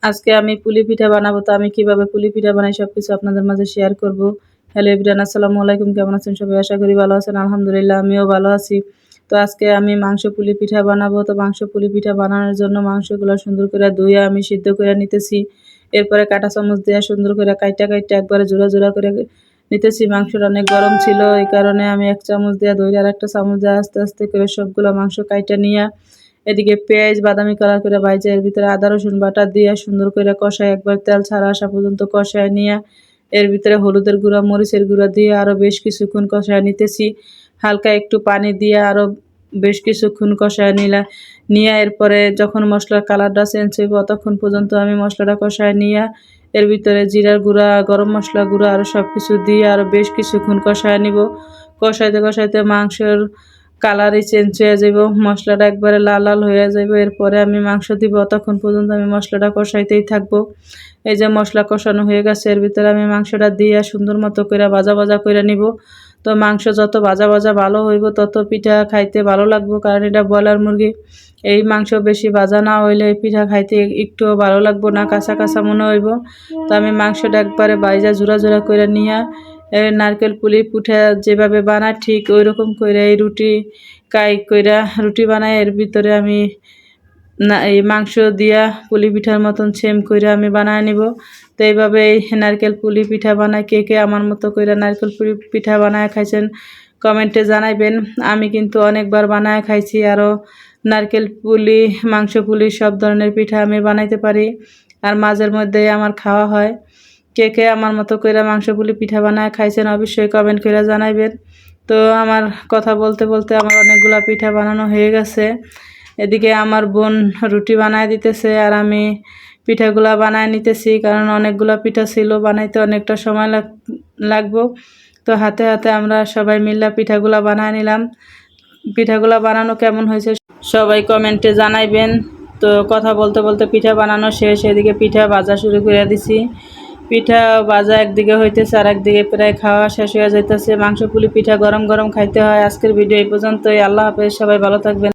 আজকে আমি পুলি পিঠা বানাবো। তো আমি কিভাবে পুলি পিঠা বানাই সবকিছু আপনাদের মাঝে শেয়ার করব। হ্যালো এভরিওয়ান, আসসালামু আলাইকুম। কেমন আছেন সবাই? আশা করি ভালো আছেন। আলহামদুলিল্লাহ আমিও ভালো আছি। তো আজকে আমি মাংস পুলি পিঠা বানাবো। তো মাংস পুলি পিঠা বানানোর জন্য মাংসগুলো সুন্দর করে ধুয়ে আমি সিদ্ধ করে নিতেছি। এরপরে কাঁটা চামচ দিয়ে সুন্দর করে কাইটা একবারে জোড়া জোড়া করে নিতেছি। মাংসটা অনেক গরম ছিল, এই কারণে আমি এক চামচ দিয়ে ধরে আর একটা চামচ দিয়ে আস্তে আস্তে করে সবগুলো মাংস কাইটা নিয়ে এদিকে পেঁয়াজ বাদামি কালার করে ভাজে, এর ভিতরে আদা রসুন বাটা দিয়ে সুন্দর করে কষায় একবার তেল ছাড়া আসা পর্যন্ত কষায় নিয়ে এর ভিতরে হলুদের গুঁড়া মরিচের গুঁড়া দিয়ে আরও বেশ কিছুক্ষণ কষায় নিতেছি। হালকা একটু পানি দিয়ে আরও বেশ কিছুক্ষণ কষায় নিয়ে এরপরে যখন মশলার কালারটা চেঞ্জ হইব ততক্ষণ পর্যন্ত আমি মশলাটা কষায় নিয়ে এর ভিতরে জিরার গুঁড়া গরম মশলা গুঁড়া আরও সব কিছু দিয়ে আরও বেশ কিছুক্ষণ কষায় নিব। কষাইতে কষাইতে মাংসের কালারই চেঞ্জ হয়ে যাব, মশলাটা একবারে লাল লাল হয়ে যাব। এরপরে আমি মাংস দিব, তখন পর্যন্ত আমি মশলাটা কষাইতেই থাকবো। এই যে মশলা কষানো হয়ে গেছে, এর ভিতরে আমি মাংসটা দিয়ে সুন্দর মতো করে ভাজা ভাজা করে নিব। তো মাংস যত ভাজা ভাজা ভালো হইব তত পিঠা খাইতে ভালো লাগবো, কারণ এটা ব্রয়লার মুরগি। এই মাংস বেশি ভাজা না হইলে পিঠা খাইতে একটুও ভালো লাগবো না, কাঁচা কাঁচা মনে হইব। তো আমি মাংসটা একবারে বাইজা জোড়া জোড়া করে নিয়ে নারকেল পুলি পিঠা যেভাবে বানায় ঠিক ওই রকম করে এই রুটি বানাই। এর ভিতরে আমি এই মাংস দিয়া পুলি পিঠার মতন সেম করে আমি বানায় নিব। তো এইভাবে এই নারকেল পুলি পিঠা বানায় কে কে আমার মতো করে নারকেল পুলি পিঠা বানায় খাইছেন কমেন্টে জানাইবেন। আমি কিন্তু অনেকবার বানায় খাইছি, আরও নারকেল পুলি মাংস পুলি সব ধরনের পিঠা আমি বানাইতে পারি, আর মাঝের মধ্যে আমার খাওয়া হয়। কে কে আমার মতো করে মাংস পুলি পিঠা বানায় খাইছেন অবশ্যই কমেন্ট করে জানাইবেন। তো আমার কথা বলতে বলতে আমার অনেকগুলা পিঠা বানানো হয়ে গেছে। এদিকে আমার বোন রুটি বানায় দিতেছে আর আমি পিঠাগুলা বানায় নিতেছি, কারণ অনেকগুলা পিঠা ছিল, বানাইতে অনেকটা সময় লাগবো। তো হাতে হাতে আমরা সবাই মিলে পিঠাগুলা বানায় নিলাম। পিঠাগুলা বানানো কেমন হয়েছে সবাই কমেন্টে জানাইবেন। তো কথা বলতে বলতে পিঠা বানানো শেষ, এদিকে পিঠা ভাজা শুরু করে দিছি। পিঠা ভাজা একদিকে হইতেছে আর একদিকে প্রায় খাওয়া শেষ হয়ে যাইতেছে। মাংস পুলি পিঠা গরম গরম খাইতে হয়। আজকের ভিডিও এই পর্যন্তই। আল্লাহ হাফেজ, সবাই ভালো থাকবেন।